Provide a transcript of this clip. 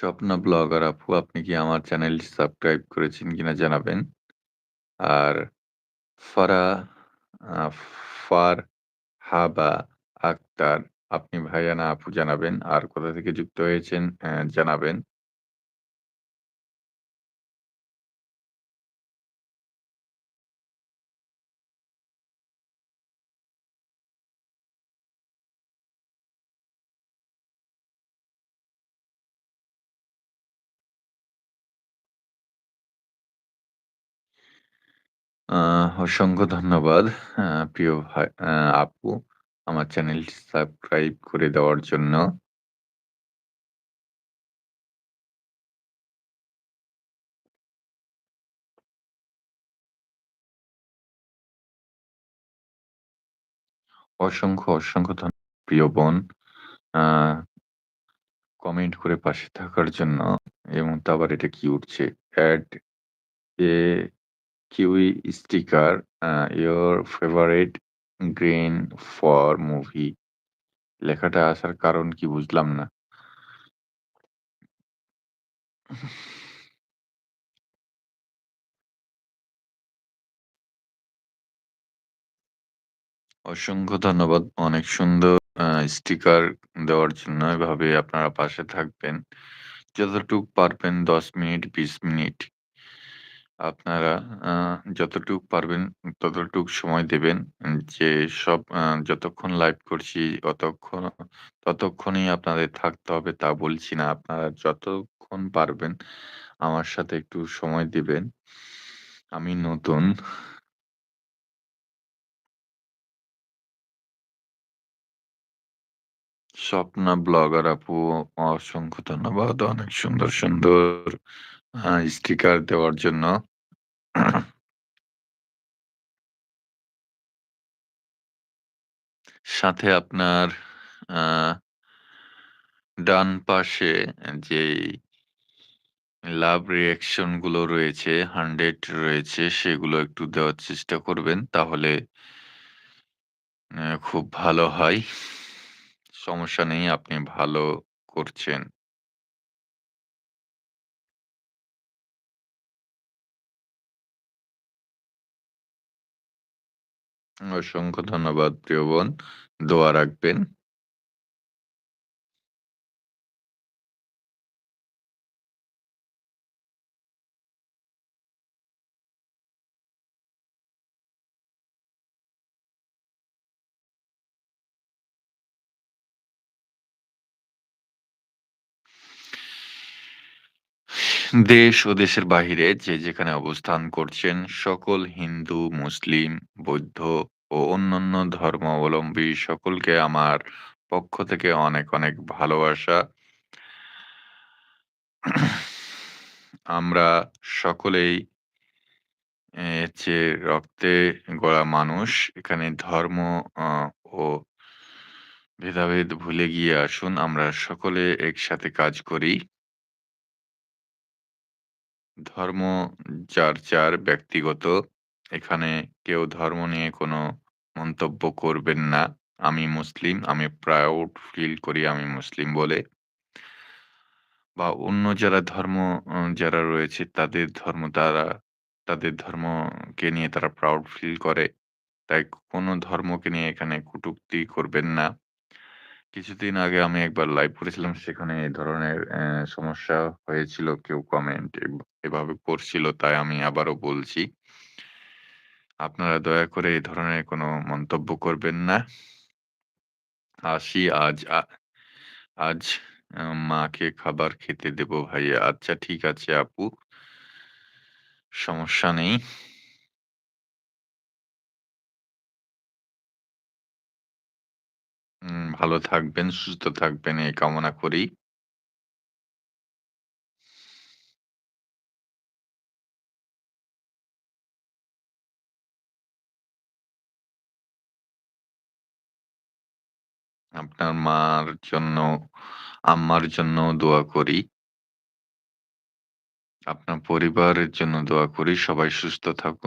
Swapna blogger আপু আপনি কি আমার চ্যানেলটি সাবস্ক্রাইব করেছেন কিনা জানাবেন। আর ফারা আ ফারহাবা আক্তার আপনি ভাইয়া না আপু জানাবেন। আর কোথা থেকে যুক্ত হয়েছেন জানাবেন। আ অসংখ্য ধন্যবাদ প্রিয় ভাই আপু আমার চ্যানেলটি সাবস্ক্রাইব করে দেওয়ার জন্য। অসংখ্য প্রিয় বোন আ কমেন্ট করে পাশে থাকার জন্য এবং তো আবার এটা কি উঠছে? Add a kiwi sticker your favourite green for movie লেখাটা আসার কারণ কি বুঝলাম না। অসংখ্য ধন্যবাদ। অনেক সুন্দর আ স্টিকার দেওয়ার জন্য। এভাবে আপনারা পাশে থাকবেন। যতটুক পারবেন ১০ মিনিট, ২০ মিনিট আপনারা আ যতটুক পারবেন ততটুক সময় দেবেন। যে সব যতক্ষণ লাইভ করছি ততক্ষণই আপনাদের থাকতে হবে তা বলছি না। আপনারা যতক্ষণ পারবেন আমার সাথে একটু সময় দিবেন। আমি নতুন। স্বপ্না ব্লগার আপু অসংখ্য ধন্যবাদ। অনেক সুন্দর স্টিকার দেওয়ার জন্য। সাথে আপনার আ ডান পাশে যেই লাভ রিঅ্যাকশন গুলো রয়েছে 100 রয়েছে সেগুলো একটু দেওয়ার চেষ্টা করবেন। তাহলে খুব ভালো হয়। সমস্যা নেই আপনি ভালো করছেন। অসংখ্য ধন্যবাদ প্রিয় বোন। দোয়া রাখবেন। দেশ ও দেশের বাহিরে যে যেখানে অবস্থান করছেন সকল হিন্দু, মুসলিম, বৌদ্ধ ও অন্যান্য ধর্মাবলম্বী সকলকে আমার পক্ষ থেকে অনেক ভালোবাসা। আমরা সকলেই হচ্ছে রক্তে গড়া মানুষ। এখানে ধর্ম আ ও ভেদাভেদ ভুলে গিয়ে আসুন আমরা সকলে একসাথে কাজ করি। ধর্ম যার ব্যক্তিগত। এখানে কেউ ধর্ম নিয়ে কোনো মন্তব্য করবেন না। আমি মুসলিম, আমি প্রাউড ফিল করি আমি মুসলিম বলে। বা অন্য যারা ধর্ম যারা রয়েছে তাদের ধর্মকে নিয়ে তারা প্রাউড ফিল করে। তাই কোনো ধর্মকে নিয়ে এখানে কটূক্তি করবেন না। কিছুদিন আগে আমি একবার লাইভ করেছিলাম সেখানে এ ধরনের সমস্যা হয়েছিল। কেউ কমেন্ট এভাবে করছিল তাই আমি আবারও বলছি। আপনারা দয়া করে এ ধরনের কোনো মন্তব্য করবেন না। আসি আজ মাকে খাবার খেতে দেবো ভাইয়া। আচ্ছা ঠিক আছে আপু, সমস্যা নেই। ভালো থাকবেন, সুস্থ থাকবেন এই কামনা করি। আপনার মার জন্য, আম্মার জন্যও দোয়া করি। আপনার পরিবারের জন্য দোয়া করি। সবাই সুস্থ থাকুন।